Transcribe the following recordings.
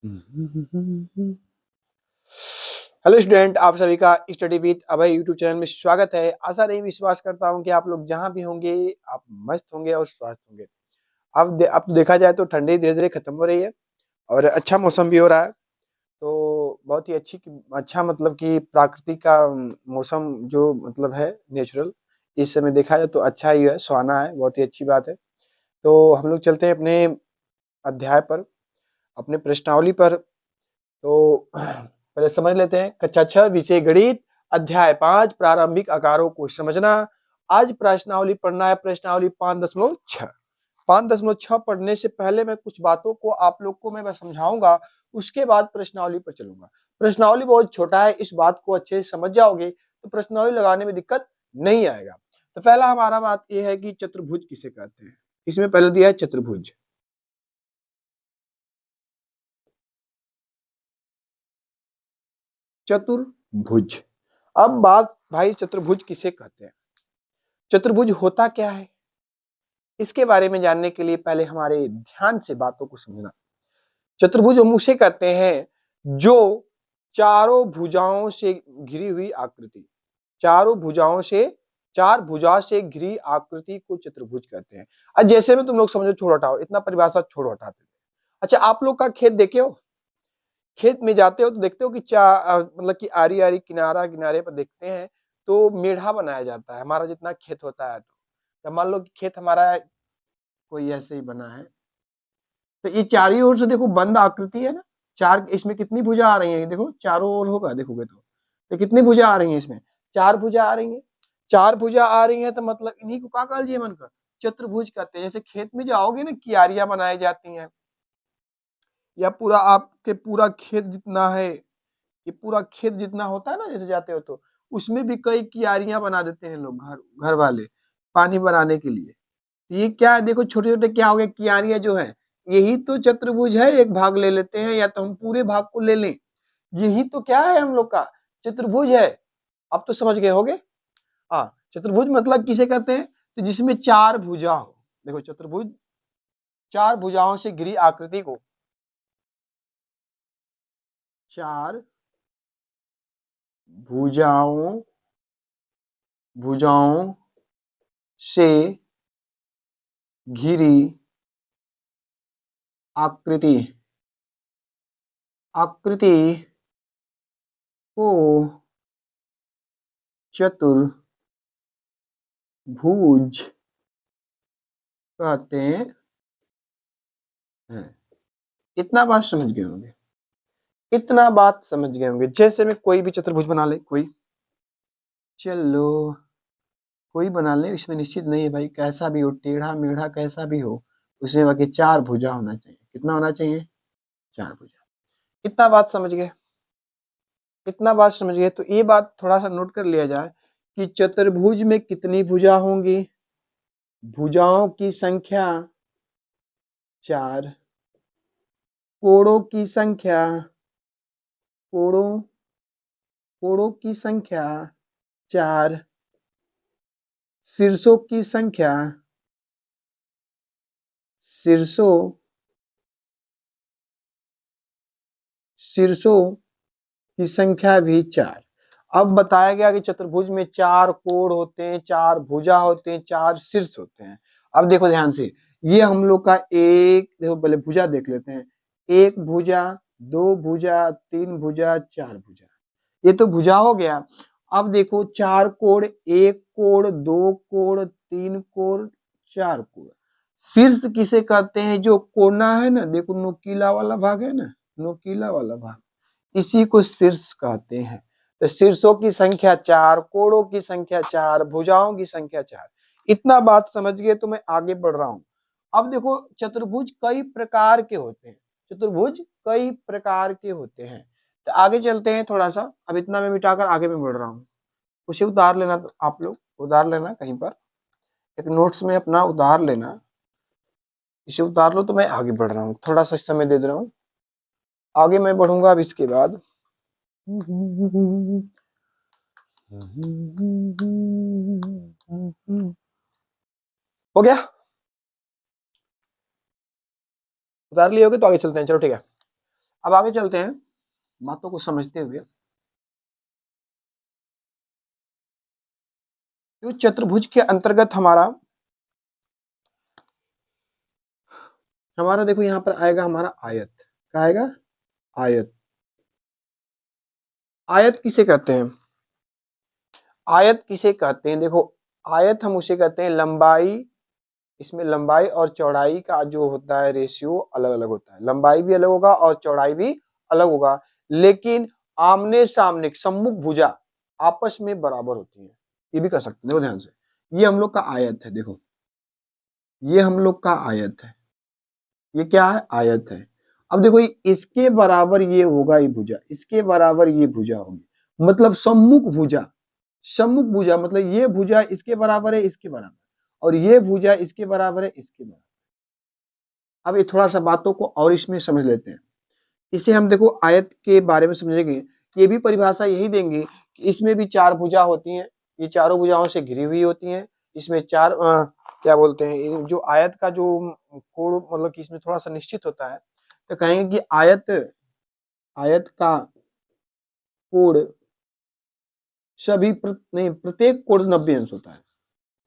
Hello student, आप सभी का study with Abhay YouTube channel में स्वागत है। आशा नहीं विश्वास करता हूं कि आप लोग जहां भी होंगे आप मस्त होंगे और स्वस्थ होंगे। अब तो देखा जाए तो ठंडी धीरे धीरे खत्म हो रही है और अच्छा मौसम भी हो रहा है। तो बहुत ही अच्छा मतलब कि प्रकृति का मौसम जो मतलब है नेचुरल, इस समय देखा जाए तो अच्छा ही है, सुहाना है, बहुत ही अच्छी बात है। तो हम लोग चलते हैं अपने अध्याय पर, अपने प्रश्नावली पर। तो पहले समझ लेते हैं। कक्षा 6 विषय गणित, अध्याय 5 प्रारंभिक आकारों को समझना। आज प्रश्नावली पढ़ना है, प्रश्नावली 5.6। 5.6 पढ़ने से पहले मैं कुछ बातों को आप लोग को मैं समझाऊंगा, उसके बाद प्रश्नावली पर चलूंगा। प्रश्नावली बहुत छोटा है, इस बात को अच्छे से समझ जाओगे तो प्रश्नावली लगाने में दिक्कत नहीं आएगा। तो पहला हमारा बात यह है कि चतुर्भुज किसे कहते हैं। इसमें पहले दिया है चतुर्भुज। चतुर्भुज। अब बात भाई चतुर्भुज किसे कहते हैं, चतुर्भुज होता क्या है, इसके बारे में जानने के लिए पहले हमारे ध्यान से बातों को समझना। चतुर्भुज हम उसे कहते हैं जो चारों भुजाओं से घिरी हुई आकृति, चारों भुजाओं से, चार भुजा से घिरी आकृति को चतुर्भुज कहते हैं। अब जैसे में तुम लोग समझो, छोड़ हटाओ, इतना परिभाषा छोड़ हटाते। अच्छा, आप लोग का खेत देखे हो, खेत में जाते हो तो देखते हो कि मतलब कि आरी आरी किनारा किनारे पर देखते हैं तो मेढ़ा बनाया जाता है। हमारा जितना खेत होता है तो मान लो कि खेत हमारा कोई ऐसे ही बना है, तो ये चारों ओर से देखो बंद आकृति है ना। चार, इसमें कितनी भुजा आ रही है, देखो चारों ओर होगा देखोगे तो कितनी भुजा आ रही है, इसमें चार भुजा आ रही है। चार भुजा आ रही है तो मतलब इन्हीं को क्या कहल मन का चतुर्भुज कहते हैं। जैसे खेत में जाओगे ना, कियारियां बनाई जाती हैं, या पूरा आपके पूरा खेत जितना है, ये पूरा खेत जितना होता है ना, जैसे जाते हो तो उसमें भी कई कियारियां बना देते हैं लोग, घर घर वाले पानी बनाने के लिए। ये क्या है, देखो छोटे छोटे क्या हो गए कियारियां जो है, यही तो चतुर्भुज है। एक भाग ले लेते हैं या तो हम पूरे भाग को ले लें, यही तो क्या है हम लोग का चतुर्भुज है। अब तो समझ गए होगे। हाँ, चतुर्भुज मतलब किसे कहते हैं, तो जिसमें चार भुजा हो। देखो चतुर्भुज चार भुजाओं से घिरी आकृति को, चार भुजाओं भुजाओं से घिरी आकृति आकृति को चतुर्भुज कहते हैं। इतना बात समझ गए होंगे, इतना बात समझ गए होंगे। जैसे में कोई भी चतुर्भुज बना ले, कोई, चलो कोई बना ले, इसमें निश्चित नहीं है भाई, कैसा भी हो, टेढ़ा मेढ़ा कैसा भी हो, उसमें बाकी चार भुजा होना चाहिए। कितना होना चाहिए, चार भुजा। इतना बात समझ गए, इतना बात समझ गए। तो ये बात थोड़ा सा नोट कर लिया जाए कि चतुर्भुज में कितनी भुजा होंगी, भुजाओं की संख्या चार, कोणों की संख्या, कोणों कोणों की संख्या चार, शीर्षों की संख्या, शीर्षों शीर्षों की संख्या भी चार। अब बताया गया कि चतुर्भुज में चार कोण होते हैं, चार भुजा होते हैं, चार शीर्ष होते हैं। अब देखो ध्यान से, ये हम लोग का एक, देखो पहले भुजा देख लेते हैं। एक भुजा, दो भुजा, तीन भुजा, चार भुजा, ये तो भुजा हो गया। अब देखो चार कोण, एक कोण, दो कोण, तीन कोण, चार कोण। शीर्ष किसे कहते हैं, जो कोना है ना, देखो नोकीला वाला भाग है ना, नोकीला वाला भाग, इसी को शीर्ष कहते हैं। तो शीर्षों की संख्या चार, कोणों की संख्या चार, भुजाओं की संख्या चार। इतना बात समझ गए तो मैं आगे बढ़ रहा हूं। अब देखो चतुर्भुज कई प्रकार के होते हैं, चतुर्भुज कई प्रकार के होते हैं। तो आगे चलते हैं थोड़ा सा, अब इतना मैं मिटाकर आगे में बढ़ रहा हूँ। उसे उतार लेना, तो आप लोग उतार लेना कहीं पर, एक नोट्स में अपना उतार लेना, इसे उतार लो। तो मैं आगे बढ़ रहा हूँ, थोड़ा सा समय दे दे रहा हूँ, आगे मैं बढ़ूंगा अब इसके बाद। हो गया, उतार लिए होगे तो आगे चलते हैं। चलो ठीक है। अब आगे चलते हैं बातों को समझते हुए। तो चतुर्भुज के अंतर्गत हमारा देखो यहाँ पर आएगा हमारा आयत। क्या आएगा? आयत। आयत किसे कहते हैं? आयत किसे कहते हैं? देखो, आयत हम उसे कहते हैं लंबाई, इसमें लंबाई और चौड़ाई का जो होता है रेशियो अलग अलग होता है। लंबाई भी अलग होगा और चौड़ाई भी अलग होगा, लेकिन आमने सामने सम्मुख भुजा आपस में बराबर होती है। ये भी कर सकते हैं, देखो ध्यान से। ये हम लोग का आयत है, देखो ये हम लोग का आयत है। ये क्या है? आयत है। अब देखो इसके बराबर ये होगा, ये भुजा इसके बराबर ये भुजा होगी, मतलब सम्मुख भुजा। सम्मुख भुजा मतलब ये भुजा इसके बराबर है, इसके बराबर, और ये भुजा इसके बराबर है, इसके बराबर। अब ये थोड़ा सा बातों को और इसमें समझ लेते हैं। इसे हम देखो आयत के बारे में समझेंगे, ये भी परिभाषा यही देंगे कि इसमें भी चार भुजा होती हैं, ये चारों भुजाओं से घिरी हुई होती हैं। इसमें चार क्या बोलते हैं, ये जो आयत का जो कोण मतलब कि इसमें थोड़ा सा निश्चित होता है, तो कहेंगे कि आयत का कोण सभी नहीं, प्रत्येक कोण 90 अंश होता है।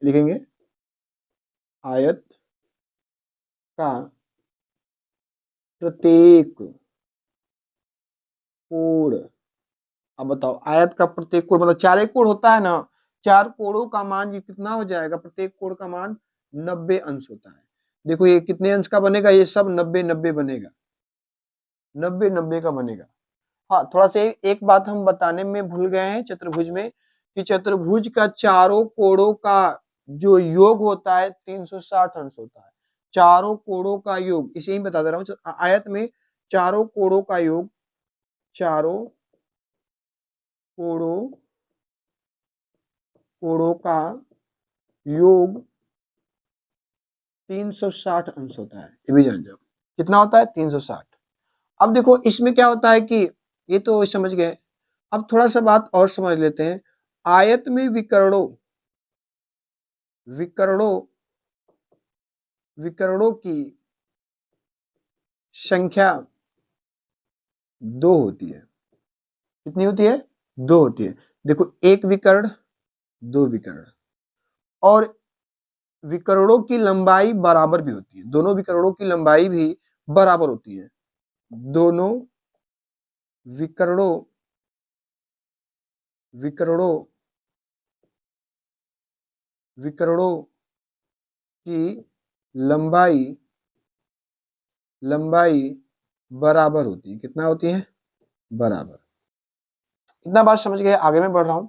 लिखेंगे आयत का प्रत्येक कोण। अब बताओ, आयत का प्रत्येक कोण मतलब चार एक कोण होता है ना, चार कोणों का मान ये कितना हो जाएगा? प्रत्येक कोण का मान 90 अंश होता है। देखो ये कितने अंश का बनेगा? ये सब 90 90 बनेगा, 90 90 का बनेगा। हाँ, थोड़ा सा एक बात हम बताने में भूल गए हैं चतुर्भुज में, कि चतुर्भुज का चारों कोणों का जो योग होता है 360 अंश होता है। चारों कोणों का योग, इसे ही बता दे रहा हूँ। आयत में चारों कोणों का योग, चारों कोणों कोणों का योग 360 अंश होता है। ये भी जान जाओ कितना होता है? 360। अब देखो इसमें क्या होता है कि ये तो समझ गए, अब थोड़ा सा बात और समझ लेते हैं। आयत में विकर्णों विकर्णों विकर्णों की संख्या 2 होती है। कितनी होती है? 2 होती है। देखो, एक विकर्ण, दो विकर्ण, और विकर्णों की लंबाई बराबर भी होती है। दोनों विकर्णों की लंबाई भी बराबर होती है। दोनों विकर्णों विकर्णों विकर्णों की लंबाई लंबाई बराबर होती है। कितना होती है? बराबर। इतना बात समझ गए? आगे मैं बढ़ रहा हूं।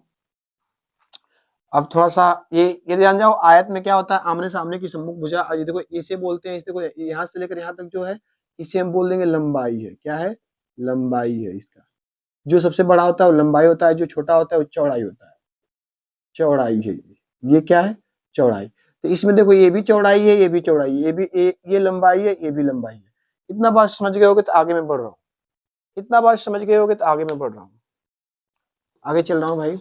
अब थोड़ा सा ये ध्यान जाओ, आयत में क्या होता है? आमने सामने की सम्मुख भुजा। ये देखो इसे बोलते हैं, इसे देखो यहाँ से लेकर यहाँ तक जो है इसे हम बोल देंगे लंबाई है। क्या है? लंबाई है। इसका जो सबसे बड़ा होता है वो लंबाई होता है, जो छोटा होता है वो चौड़ाई होता है। चौड़ाई है ये क्या है? चौड़ाई। तो इसमें देखो ये भी चौड़ाई है, ये भी चौड़ाई है, ये भी ये लंबाई है, ये भी लंबाई है। इतना बात समझ गए होगे तो आगे मैं बढ़ रहा हूँ। इतना बात समझ गए होगे तो आगे मैं बढ़ रहा हूँ। आगे चल रहा हूँ भाई।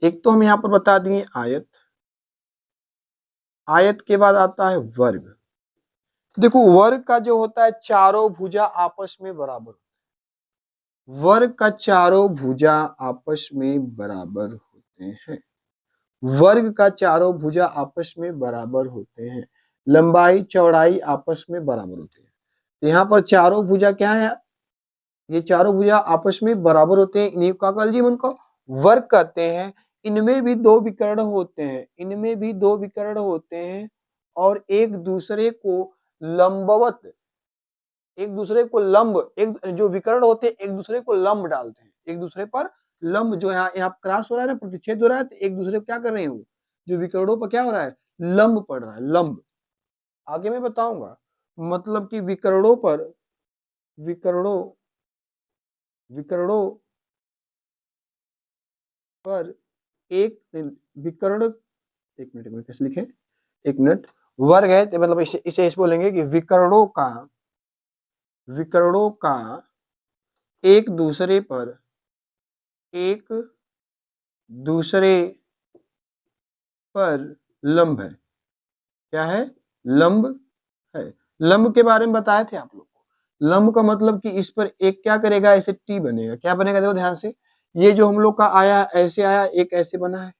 एक तो हम यहाँ पर बता दिए आयत। आयत के बाद आता है वर्ग। देखो वर्ग का जो होता है, चारों भुजा आपस में बराबर। वर्ग का चारों भुजा आपस में बराबर होते हैं। वर्ग का चारों भुजा आपस में बराबर होते हैं। लंबाई चौड़ाई आपस में बराबर होते हैं। यहाँ पर चारों भुजा क्या है? ये चारों भुजा आपस में बराबर होते हैं। इन्हीं का कल जी उनको वर्ग कहते हैं। इनमें भी दो विकर्ण होते हैं, इनमें भी दो विकर्ण होते हैं, और एक दूसरे को लंबवत, एक दूसरे को लंब, एक जो विकर्ण होते हैं एक दूसरे को लंब डालते हैं। एक दूसरे पर लंब, जो यहाँ यहाँ क्रॉस हो रहा है ना, प्रतिच्छेद हो रहा है, तो एक दूसरे को क्या कर रहे हैं? वो जो विकर्णों पर क्या हो रहा है? लंब पड़ रहा है, लंब। आगे मैं बताऊंगा। मतलब कि विकर्णों पर विकर्णों विकर्णों पर एक विकर्ण, एक मिनट कैसे लिखे, एक मिनट। वर्ग है तो मतलब इसे बोलेंगे कि विकर्णों का एक दूसरे पर, एक दूसरे पर लंब है। क्या है? लंब है। लंब के बारे में बताए थे आप लोग को। लंब का मतलब कि इस पर एक क्या करेगा, ऐसे टी बनेगा। क्या बनेगा, देखो ध्यान से, ये जो हम लोग का आया ऐसे आया, एक ऐसे बना है,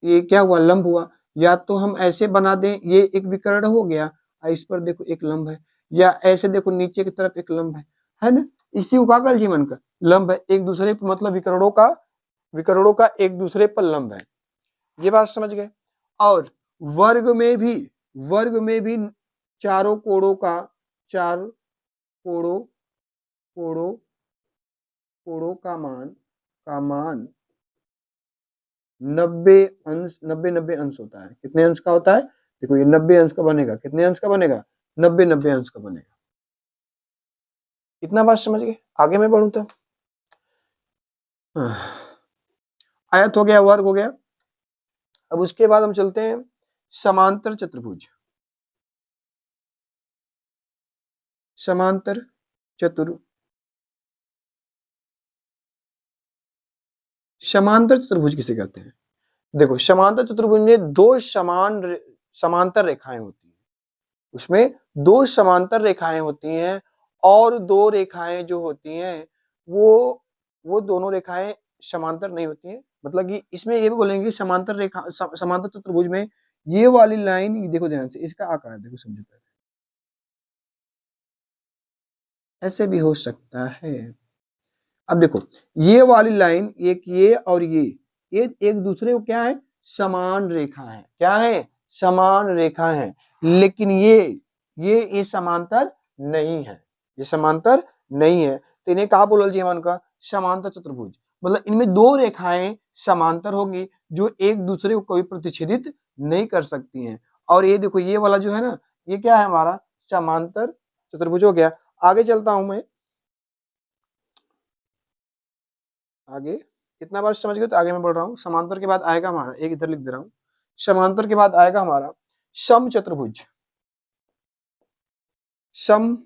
ये क्या हुआ, लंब हुआ। या तो हम ऐसे बना दें, ये एक विकर्ण हो गया, और इस पर देखो एक लंब है, या ऐसे देखो नीचे की तरफ एक लंब है ना। इसी को क्या कल जीवन का लंब है, एक दूसरे मतलब विकर्णों का एक दूसरे पर लंब है। ये बात समझ गए। और वर्ग में भी, वर्ग में भी चारों कोणों का, चार कोणों कोणों कोणों का मान 90 अंश, 90 अंश होता है। कितने अंश का होता है, देखो ये 90 अंश का बनेगा। कितने अंश का बनेगा, 90 अंश का बनेगा। इतना बात समझ गए। आगे मैं बढ़ूं तो आयत हो गया, वर्ग हो गया। अब उसके बाद हम चलते हैं समांतर चतुर्भुज। समांतर चतुर्भुज किसे कहते हैं, देखो समांतर चतुर्भुज में दो समांतर रेखाएं होती हैं। उसमें दो समांतर रेखाएं होती हैं, और दो रेखाएं जो होती हैं वो दोनों रेखाएं समांतर नहीं होती हैं। मतलब कि इसमें ये भी बोलेंगे समांतर रेखा, समांतर चतुर्भुज में ये वाली लाइन, देखो ध्यान से, इसका आकार देखो, समझो पहले, ऐसे भी हो सकता है। अब देखो ये वाली लाइन, एक ये और ये एक दूसरे को क्या है, समान रेखा है। क्या है, समान रेखा है। लेकिन ये समांतर नहीं है, ये समांतर नहीं है। तो इन्हें कहा बोला जी मन का, समांतर चतुर्भुज। मतलब इनमें दो रेखाएं समांतर होंगी जो एक दूसरे को कभी प्रतिच्छेदित नहीं कर सकती हैं। और ये देखो ये वाला जो है ना, ये क्या है हमारा समांतर चतुर्भुज हो गया। आगे चलता हूं मैं, आगे इतना बात समझ गए तो आगे मैं बढ़ रहा हूँ। समांतर के बाद आएगा हमारा, एक इधर लिख दे रहा हूँ, समांतर के बाद आएगा हमारा सम चतुर्भुज। सम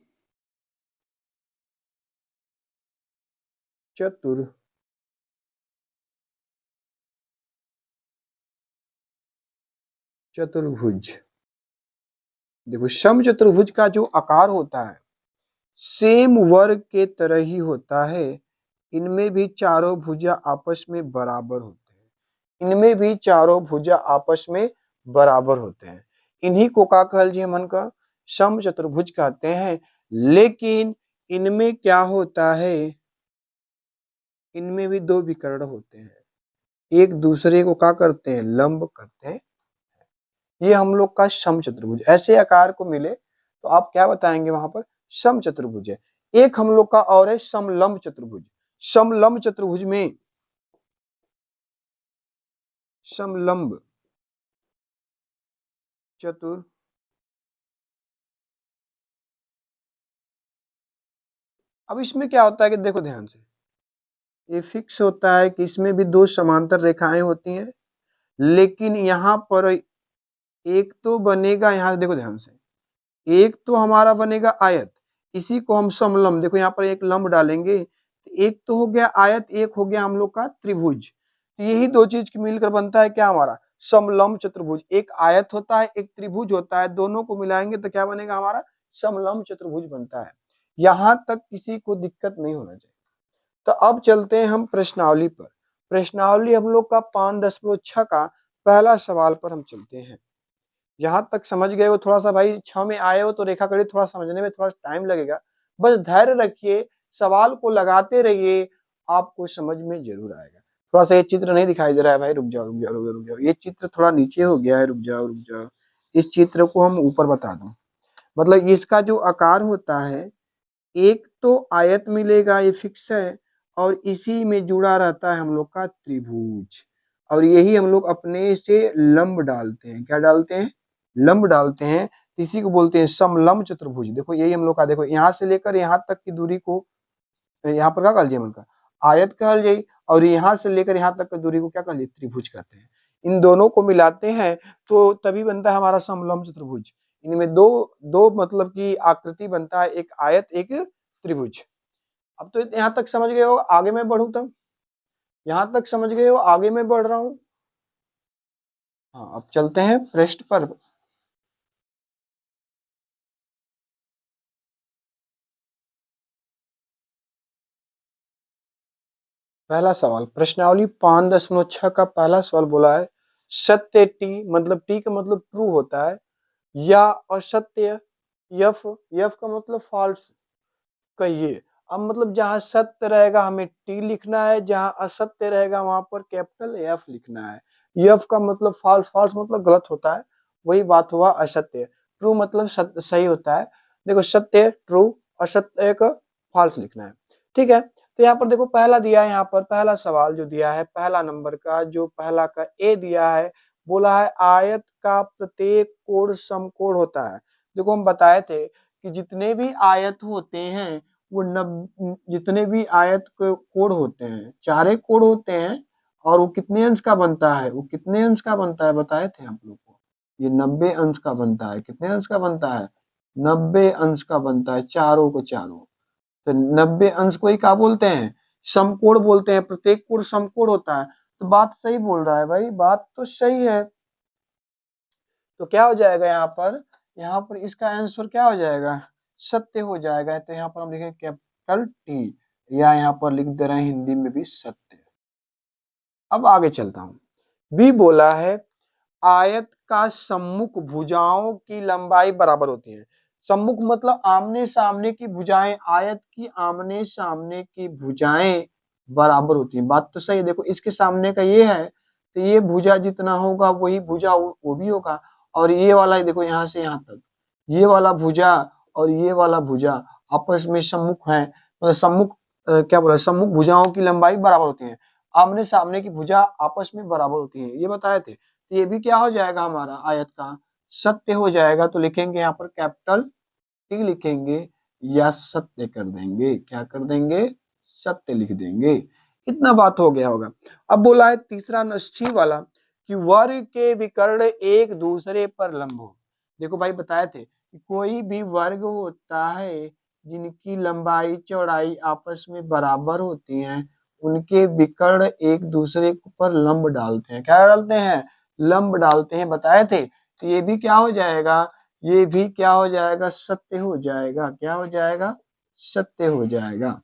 चतुर्भुज। देखो सम चतुर्भुज का जो आकार होता है सेम वर्ग के तरह ही होता है। इनमें भी चारों भुजा आपस में बराबर होते हैं। इनमें भी चारों भुजा आपस में बराबर होते हैं। इन्हीं को का कहल जी मन का सम चतुर्भुज कहते हैं। लेकिन इनमें क्या होता है, इनमें भी दो विकर्ण होते हैं, एक दूसरे को क्या करते हैं, लंब करते हैं। ये हम लोग का सम चतुर्भुज। ऐसे आकार को मिले तो आप क्या बताएंगे, वहां पर सम चतुर्भुज है। एक हम लोग का और है समलंब चतुर्भुज। समलंब चतुर्भुज में, समलंब चतुर्भुज, अब इसमें क्या होता है कि देखो ध्यान से, ये फिक्स होता है कि इसमें भी दो समांतर रेखाएं होती हैं। लेकिन यहाँ पर एक तो बनेगा, यहाँ देखो ध्यान से, एक तो हमारा बनेगा आयत, इसी को हम समलंब, देखो यहाँ पर एक लंब डालेंगे, एक तो हो गया आयत, एक हो गया हम लोग का त्रिभुज। तो यही दो चीज की मिलकर बनता है क्या, हमारा समलंब चतुर्भुज। एक आयत होता है, एक त्रिभुज होता है, दोनों को मिलाएंगे तो क्या बनेगा, हमारा समलंब चतुर्भुज बनता है। यहां तक किसी को दिक्कत नहीं होना चाहिए। तो अब चलते हैं हम प्रश्नावली पर। प्रश्नावली हम लोग का 5.6 का पहला सवाल पर हम चलते हैं। यहां तक समझ गए हो, थोड़ा सा भाई 6 में आए हो तो रेखागणित थोड़ा समझने में थोड़ा टाइम लगेगा, बस धैर्य रखिए, सवाल को लगाते रहिए, आपको समझ में जरूर आएगा। थोड़ा सा ये चित्र नहीं दिखाई दे रहा है भाई, रुक जाओ रुक जाओ रुक जाओ रुक जाओ, ये चित्र थोड़ा नीचे हो गया है, रुक जाओ रुक जाओ, इस चित्र को हम ऊपर बता दूं। मतलब इसका जो आकार होता है, एक तो आयत मिलेगा, ये फिक्स है, और इसी में जुड़ा रहता है हम लोग का त्रिभुज, और यही हम लोग अपने से लंब डालते हैं। क्या डालते हैं, लंब डालते हैं। इसी को बोलते हैं समलंब चतुर्भुज। देखो यही हम लोग का, देखो यहाँ से लेकर यहाँ तक की दूरी को, यहाँ पर क्या कहल जाए, उनका आयत कहल जाए, और यहाँ से लेकर यहाँ तक की दूरी को क्या कहल जाए, त्रिभुज कहते हैं। इन दोनों को मिलाते हैं तो तभी बनता है हमारा समलंब चतुर्भुज। इनमें दो दो मतलब की आकृति बनता है, एक आयत एक त्रिभुज। अब तो यहाँ तक समझ गए हो, आगे मैं बढ़ू तब, यहाँ तक समझ गए हो, आगे मैं बढ़ रहा हूँ। हाँ अब चलते हैं पृष्ठ पर। पहला सवाल प्रश्नावली 5.6 का पहला सवाल बोला है सत्य टी मतलब टी का मतलब ट्रू होता है या असत्य यफ यफ का मतलब फॉल्स कहिए। अब मतलब जहां सत्य रहेगा हमें टी लिखना है, जहां असत्य रहेगा वहां पर कैपिटल एफ लिखना है। यफ का मतलब फॉल्स, फॉल्स मतलब गलत होता है, वही बात हुआ असत्य। ट्रू मतलब सत्य सही होता है। देखो सत्य ट्रू, असत्य का फॉल्स लिखना है। ठीक है, तो यहाँ पर देखो पहला दिया है, यहाँ पर पहला सवाल जो दिया है पहला नंबर का जो पहला का ए दिया है, बोला है आयत का प्रत्येक कोण समकोण होता है। देखो हम बताए थे कि जितने भी आयत होते हैं वो जितने भी आयत के कोण होते हैं, चारे कोण होते हैं, और वो कितने अंश का बनता है, वो कितने अंश का बनता है बताए थे आप लोग को, ये 90 अंश का बनता है। कितने अंश का बनता है? 90 अंश का बनता है, चारों को चारों। तो 90 अंश को ही क्या बोलते हैं? समकोण बोलते हैं, प्रत्येक कोण समकोण होता है। तो बात सही बोल रहा है भाई, बात तो सही है। तो क्या हो जाएगा यहाँ पर इसका आंसर क्या हो जाएगा? सत्य हो जाएगा। तो यहाँ पर हम लिखेंगे कैपिटल टी, या यहाँ पर लिख दे रहे हैं हिंदी में भी सत्य। अब आगे चलता हूं। बी बोला है आयत का सम्मुख भुजाओं की लंबाई बराबर होती है। सम्मुख मतलब आमने सामने की भुजाएं, आयत की आमने सामने की भुजाएं बराबर होती हैं। बात तो सही है। देखो इसके सामने का ये है, तो ये भुजा जितना होगा वही भुजा वो भी होगा। और ये वाला देखो यहाँ से यहाँ तक, ये वाला भुजा और ये वाला भुजा आपस में सम्मुख है, मतलब सम्मुख क्या बोला, सम्मुख भुजाओं की लंबाई बराबर होती है। आमने सामने की भुजा आपस में बराबर होती है, ये बताए थे। ये भी क्या हो जाएगा हमारा आयत का सत्य हो जाएगा। तो लिखेंगे यहाँ पर कैपिटल टी लिखेंगे या सत्य कर देंगे, क्या कर देंगे? सत्य लिख देंगे। इतना बात हो गया होगा। अब बोला है तीसरा सी वाला कि वर्ग के विकर्ण एक दूसरे पर लंब हो। देखो भाई बताए थे कि कोई भी वर्ग होता है जिनकी लंबाई चौड़ाई आपस में बराबर होती है, उनके विकर्ण एक दूसरे पर लंब डालते हैं। क्या डालते हैं? लंब डालते हैं, बताए थे। तो ये भी क्या हो जाएगा? ये भी क्या हो जाएगा? सत्य हो जाएगा। क्या हो जाएगा? सत्य हो जाएगा।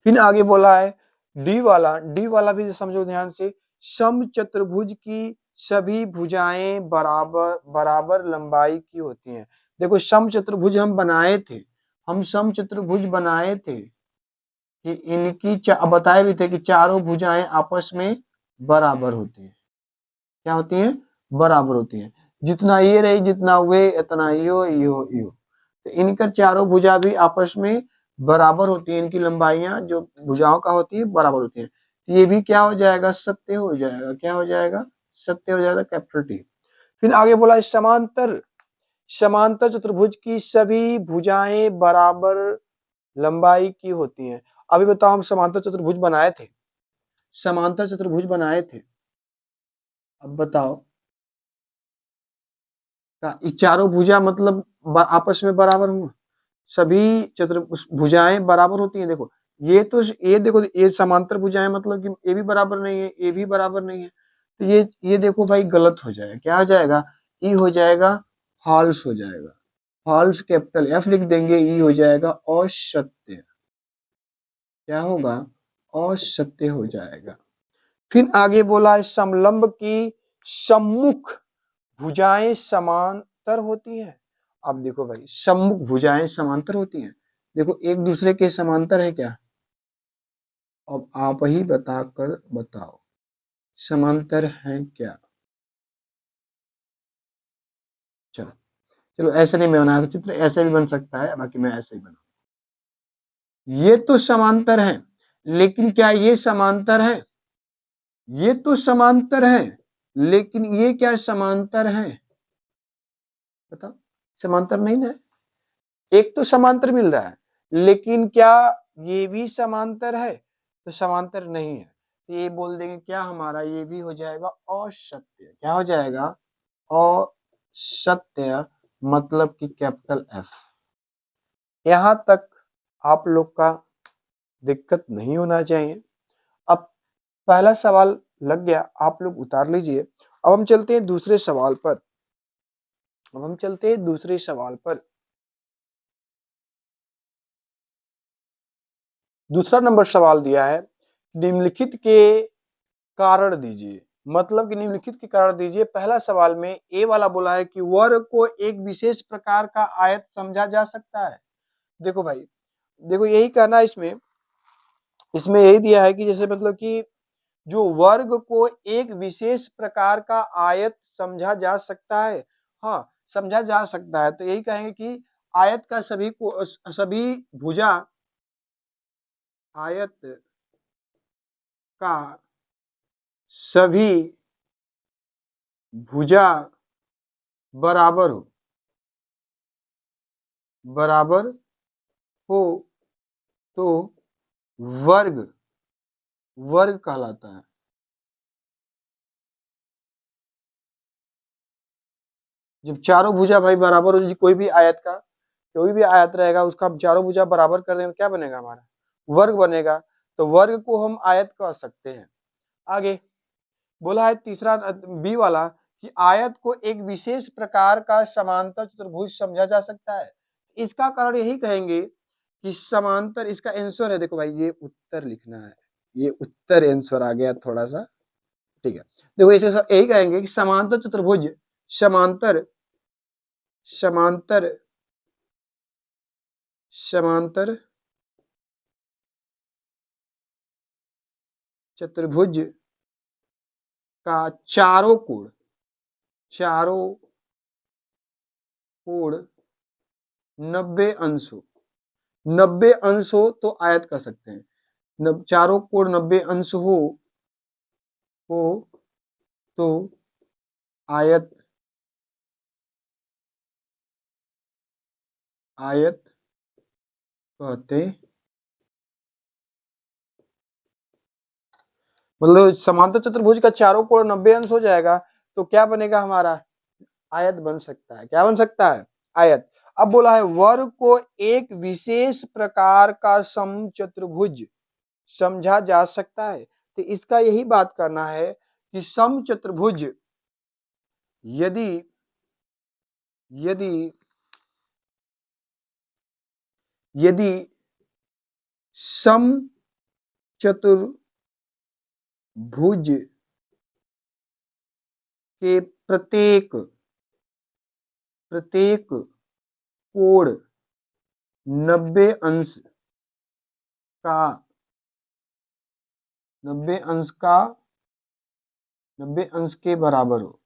फिर आगे बोला है डी वाला भी समझो ध्यान से। समचतुर्भुज की सभी भुजाएं बराबर बराबर लंबाई की होती हैं। देखो समचतुर्भुज हम बनाए थे, हम समचतुर्भुज बनाए थे कि इनकी बताए भी थे कि चारों भुजाएं आपस में बराबर होती हैं। क्या होती हैं? बराबर होती हैं। जितना ये रही जितना वे इतना यो यो यो। तो इनकर चारों भुजा भी आपस में बराबर होती है, इनकी लंबाइयां जो भुजाओं का होती है बराबर होती है। तो ये भी क्या हो जाएगा? सत्य हो जाएगा। क्या हो जाएगा? सत्य हो जाएगा, कैपिटल टी। फिर आगे बोला समांतर समांतर चतुर्भुज की सभी भुजाएं बराबर लंबाई की होती हैं। अभी बताओ हम समांतर चतुर्भुज बनाए थे, समांतर चतुर्भुज बनाए थे, अब बताओ ये चारों भुजा मतलब आपस में बराबर हुआ, सभी भुजाएं बराबर होती हैं। देखो ये तो ये देखो ये समांतर भुजाएं मतलब कि ये भी बराबर नहीं है, ये भी बराबर नहीं है। तो ये देखो भाई गलत हो जाएगा। क्या हो जाएगा? ई हो जाएगा, फॉल्स हो जाएगा। फॉल्स कैपिटल एफ लिख देंगे, ई हो जाएगा असत्य। क्या होगा? असत्य हो जाएगा। फिर आगे बोला है समलंब की सम्मुख भुजाएं समांतर होती हैं। अब देखो भाई सम्मुख भुजाएं समांतर होती हैं, देखो एक दूसरे के समांतर है क्या? अब आप ही बताकर बताओ समांतर है क्या? चलो चलो, ऐसे नहीं मैं बना चित्र, ऐसे भी बन सकता है, बाकी मैं ऐसे ही बना। ये तो समांतर है, लेकिन क्या ये समांतर है? ये तो समांतर है, लेकिन ये क्या समांतर है? बताओ, समांतर नहीं ना। एक तो समांतर मिल रहा है, लेकिन क्या ये भी समांतर है? तो समांतर नहीं है। तो ये बोल देंगे क्या हमारा? ये भी हो जाएगा असत्य। क्या हो जाएगा? असत्य मतलब कि कैपिटल एफ। यहां तक आप लोग का दिक्कत नहीं होना चाहिए। अब पहला सवाल लग गया, आप लोग उतार लीजिए। अब हम चलते हैं दूसरे सवाल पर। अब हम चलते हैं दूसरे सवाल पर। दूसरा नंबर सवाल दिया है निम्नलिखित के कारण दीजिए, मतलब कि निम्नलिखित के कारण दीजिए। पहला सवाल में ए वाला बोला है कि वर्ग को एक विशेष प्रकार का आयत समझा जा सकता है। देखो भाई, देखो यही कहना है इसमें, इसमें यही दिया है कि जैसे मतलब कि जो वर्ग को एक विशेष प्रकार का आयत समझा जा सकता है, हाँ समझा जा सकता है, तो यही कहेंगे कि आयत का सभी भुजा, आयत का सभी भुजा बराबर हो, बराबर हो तो वर्ग, वर्ग कहलाता है। जब चारों भुजा भाई बराबर हो, कोई भी आयत का, कोई भी आयत रहेगा उसका चारों भुजा बराबर कर देंगे, क्या बनेगा हमारा, वर्ग बनेगा। तो वर्ग को हम आयत कह सकते हैं। आगे बोला है तीसरा बी वाला कि आयत को एक विशेष प्रकार का समांतर चतुर्भुज समझा जा सकता है। इसका कारण यही कहेंगे कि समांतर, इसका आंसर है, देखो भाई ये उत्तर लिखना है, ये उत्तर आंसर आ गया थोड़ा सा, ठीक है। देखो इसे यही कहेंगे कि समांतर चतुर्भुज, समांतर, समांतर, समांतर चतुर्भुज का चारों कोण, चारों कोण 90 अंश हो, 90 अंश हो तो आयत कर सकते हैं। चारों कोण 90 अंश हो तो आयत, आयत कहते, मतलब समांतर चतुर्भुज का चारों कोण 90 अंश हो जाएगा तो क्या बनेगा हमारा, आयत बन सकता है। क्या बन सकता है, आयत। अब बोला है वर्ग को एक विशेष प्रकार का समचतुर्भुज समझा जा सकता है। तो इसका यही बात करना है कि समचतुर्भुज यदि यदि यदि समचतुर्भुज के प्रत्येक कोण 90 अंश का, 90 अंश का, 90 अंश के बराबर हो,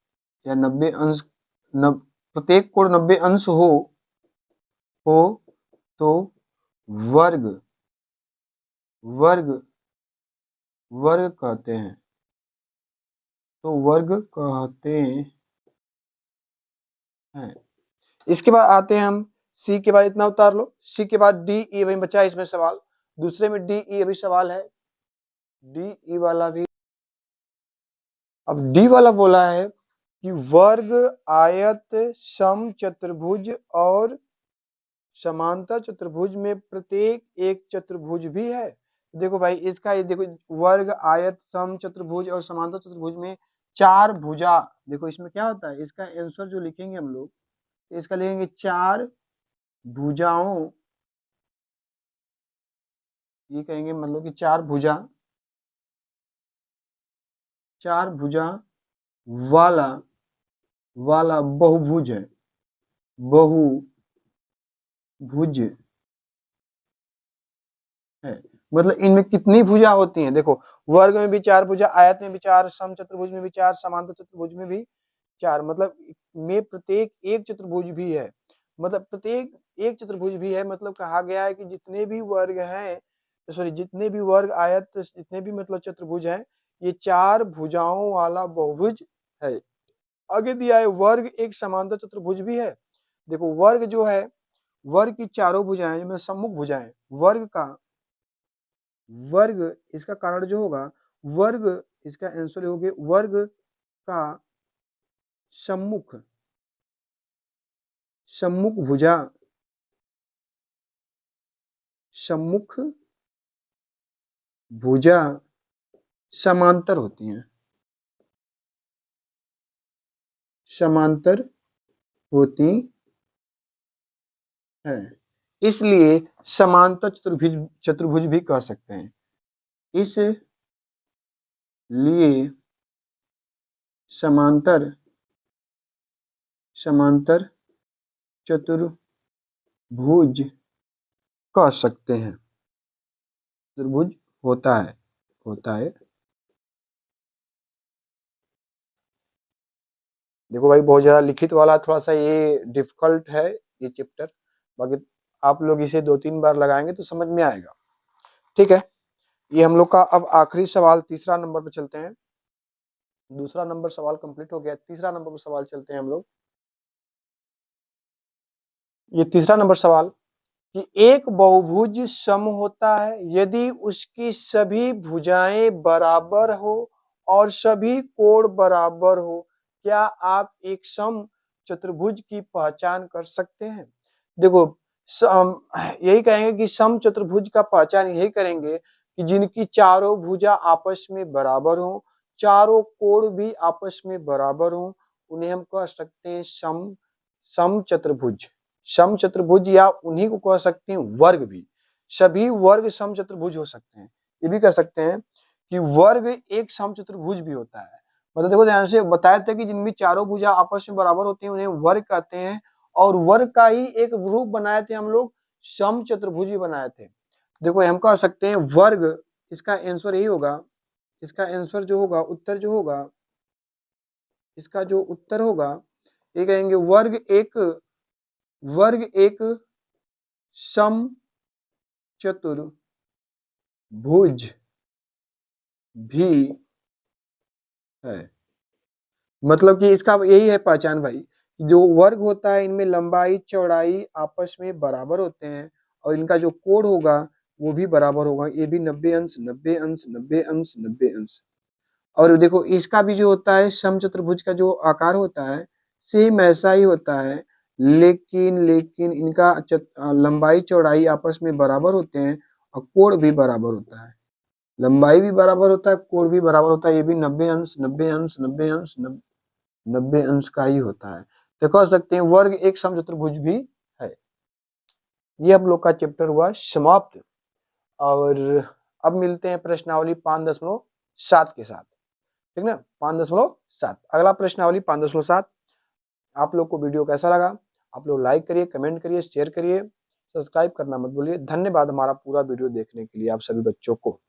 या 90 अंश, प्रत्येक कोण 90 अंश हो तो वर्ग, वर्ग, वर्ग कहते हैं, तो वर्ग कहते हैं। इसके बाद आते हैं हम सी के बाद, इतना उतार लो, सी के बाद डी ई वही बचा है इसमें सवाल, दूसरे में डी ई अभी सवाल है, डी ई वाला भी। अब डी वाला बोला है कि वर्ग, आयत, सम चतुर्भुज और समांतर चतुर्भुज में प्रत्येक एक चतुर्भुज भी है। देखो भाई इसका ये देखो, वर्ग, आयत, सम चतुर्भुज और समांतर चतुर्भुज में चार भुजा, देखो इसमें क्या होता है, इसका आंसर जो लिखेंगे हम लोग, इसका लिखेंगे चार भुजाओं, ये कहेंगे मतलब कि चार भुजा, चार भुजा वाला, वाला बहुभुज है, बहुभुज है। मतलब इनमें कितनी भुजा होती हैं, देखो वर्ग में भी चार भुजा, आयत में भी चार, सम चतुर्भुज में भी चार, समांतर चतुर्भुज में भी चार, मतलब में प्रत्येक एक चतुर्भुज भी है, मतलब प्रत्येक एक चतुर्भुज भी है। मतलब कहा गया है कि जितने भी वर्ग हैं, सॉरी जितने भी वर्ग, आयत, जितने भी मतलब चतुर्भुज हैं, ये चार भुजाओं वाला बहुभुज है। आगे दिया है वर्ग एक समांतर चतुर्भुज भी है। देखो वर्ग जो है, वर्ग की चारों भुजाएं, जिनमें सम्मुख भुजाएं, वर्ग का, वर्ग इसका कारण जो होगा, वर्ग इसका आंसर हो गया वर्ग का सम्मुख, सम्मुख भुजा, सम्मुख भुजा समांतर होती हैं, समांतर होती है, इसलिए समांतर चतुर्भुज, चतुर्भुज भी कह सकते हैं। इस लिए समांतर चतुर्भुज कह सकते हैं। चतुर्भुज होता है। देखो भाई, बहुत ज्यादा लिखित वाला थोड़ा सा ये डिफिकल्ट है ये चैप्टर, बाकी आप लोग इसे 2-3 बार लगाएंगे तो समझ में आएगा। ठीक है, ये हम लोग का अब आखिरी सवाल तीसरा नंबर पे चलते हैं। दूसरा नंबर सवाल कंप्लीट हो गया, तीसरा नंबर पर सवाल चलते हैं हम लोग। ये तीसरा नंबर सवाल कि एक बहुभुज सम होता है यदि उसकी सभी भुजाएं बराबर हो और सभी कोण बराबर हो। क्या आप एक सम चतुर्भुज की पहचान कर सकते हैं? देखो, यही कहेंगे कि सम चतुर्भुज का पहचान यही करेंगे कि जिनकी चारों भुजा आपस में बराबर हो, चारों कोण भी आपस में बराबर हो, उन्हें हम कह सकते हैं सम चतुर्भुज। सम चतुर्भुज या उन्हीं को कह सकते हैं वर्ग भी। सभी वर्ग सम चतुर्भुज हो सकते हैं। ये भी कह सकते हैं कि वर्ग एक सम चतुर्भुज भी होता है। मतलब देखो, ध्यान से बताया था कि जिनमें चारों भुजा आपस में बराबर होती हैं उन्हें वर्ग कहते हैं, और वर्ग का ही एक रूप बनाए थे हम लोग, सम चतुर्भुज भी बनाए थे। देखो, हम कह सकते हैं वर्ग, इसका आंसर यही होगा, इसका आंसर जो होगा, उत्तर जो होगा, इसका जो उत्तर होगा, ये कहेंगे वर्ग एक सम चतुर्भुज भी है। मतलब कि इसका यही है पहचान भाई, जो वर्ग होता है इनमें लंबाई चौड़ाई आपस में बराबर होते हैं, और इनका जो कोण होगा वो भी बराबर होगा। ये भी 90 अंश 90 अंश 90 अंश 90 अंश। और देखो, इसका भी जो होता है समचतुर्भुज का जो आकार होता है सेम ऐसा ही होता है, लेकिन इनका लंबाई चौड़ाई आपस में बराबर होते हैं और कोण भी बराबर होता है। लंबाई भी बराबर होता है, कोण भी बराबर होता है। ये भी 90 अंश 90 अंश 90 अंश 90 अंश का ही होता है। तो कह सकते हैं वर्ग एक समचतुर्भुज भी है। ये हम लोग का चैप्टर हुआ समाप्त। और अब मिलते हैं प्रश्नावली 5.7 के साथ। ठीक ना, 5.7 अगला प्रश्नावली 5.7। आप लोग को वीडियो कैसा लगा? आप लोग लाइक करिए, कमेंट करिए, शेयर करिए, सब्सक्राइब करना मत भूलिए। धन्यवाद हमारा पूरा वीडियो देखने के लिए आप सभी बच्चों को।